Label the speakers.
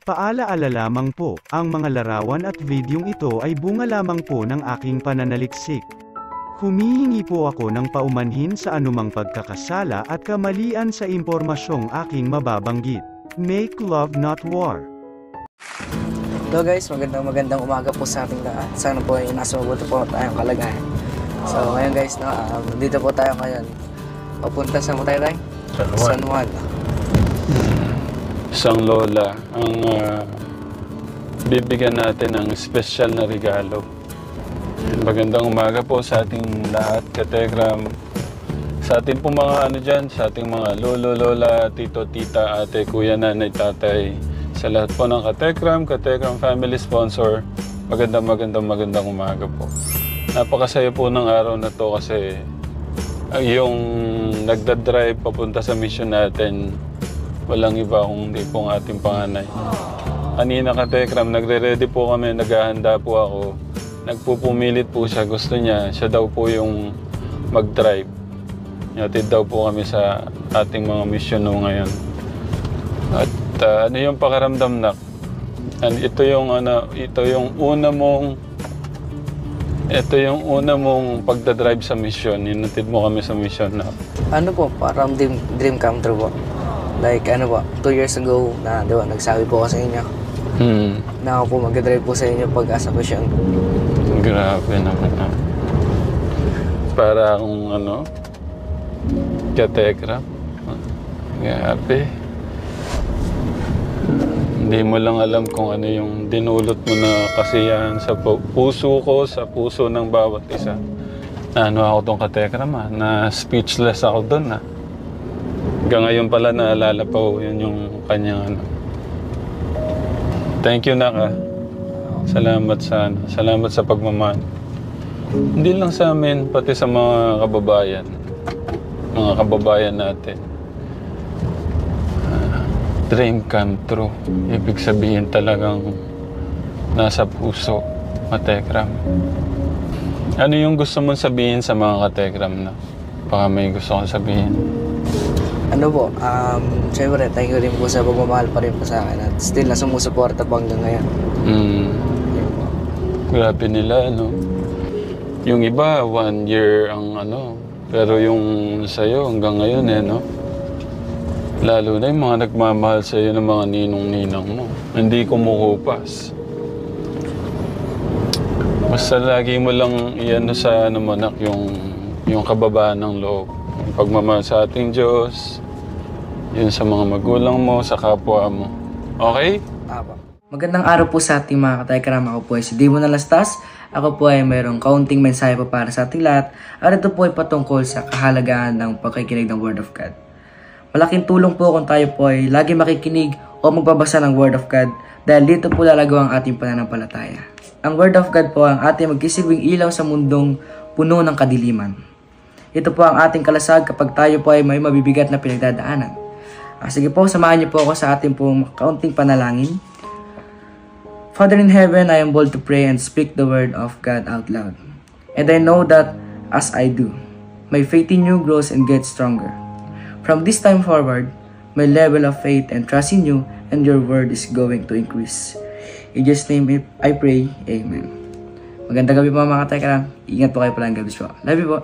Speaker 1: Paalaala lamang po, ang mga larawan at videong ito ay bunga lamang po ng aking pananaliksik. Humihingi po ako ng paumanhin sa anumang pagkakasala at kamalian sa impormasyong aking mababanggit. Make love not war.
Speaker 2: Hello guys, magandang umaga po sa ating lahat. Sana po ay nasa mabuti po tayong kalagayan. So ngayon guys, dito po tayo ngayon. Papunta sa tayo? San Juan.
Speaker 3: Isang lola ang bibigyan natin ng special na regalo. Magandang umaga po sa ating lahat, Kategram. Sa ating po mga dyan, sa ating mga lolo, lola, tito, tita, ate, kuya, nanay, tatay. Sa lahat po ng Kategram family sponsor, magandang umaga po. Napakasaya po ng araw na to kasi yung nagdadrive papunta sa mission natin, walang iba kung hindi pong ating panganay. Kanina Kategram, nagre-ready po kami, naghahanda po ako. Nagpupumilit po siya, gusto niya, siya daw po yung mag-drive. Yatid daw po kami sa ating mga mission no ngayon. At ano yung pakiramdam nak? Ito yung una mong pagdadrive sa mission. Inatid mo kami sa mission na.
Speaker 2: Ano po, parang dream come true po. Like 2 years ago na diba, nagsabi po ako sa inyo. Na ako po mag-drive po sa inyo pag-asa mission.
Speaker 3: Grabe naman na. Para akong Kategram. Grabe. Hindi mo lang alam kung ano yung dinulot mo na kasiyahan sa puso ko, sa puso ng bawat isa. Ako tong Kategram na speechless ako doon Hanggang ngayon pala naalala pa yun yung kanyang Thank you Nak Salamat sa pagmamahal. Hindi lang sa amin, pati sa mga kababayan natin. Dream come true. Ibig sabihin talagang nasa puso, Kategram. Ano yung gusto mong sabihin sa mga Kategram na? Baka may gusto kong sabihin.
Speaker 2: Siyempre, thank you rin po sa pagmamahal pa rin po sa akin at still na sumusuporta po hanggang ngayon.
Speaker 3: Grabe nila, Yung iba, 1 year ang pero yung sa'yo hanggang ngayon Lalo na yung mga nagmamahal sa'yo ng mga ninong-ninang mo. Hindi kumukupas. Basta lagi mo lang sa Nak, yung kababaan ng loob. Yung pagmamahal sa ating Diyos, yun sa mga magulang mo, sa kapwa mo. Okay?
Speaker 2: Magandang araw po sa ating mga Kategram. Ako po ay si Dimo Nalastas. Ako po ay mayroong kaunting mensahe pa para sa ating lahat. At ito po ay patungkol sa kahalagahan ng pagkikinig ng Word of God. Malaking tulong po kung tayo po ay lagi makikinig o magbabasa ng Word of God dahil dito po lalago ang ating pananampalataya. Ang Word of God po ang ating magsisilbing ilaw sa mundong puno ng kadiliman. Ito po ang ating kalasag kapag tayo po ay may mabibigat na pinagdadaanan. Sige po, samahan niyo po ako sa ating pong kaunting panalangin. Father in heaven, I am bold to pray and speak the Word of God out loud. And I know that as I do, my faith in you grows and gets stronger. From this time forward, my level of faith and trust in you and your word is going to increase. In Jesus' name I pray, Amen. Magandang gabi po mga Kategram. Ingat po kayo pala ng gabi po. Love you po.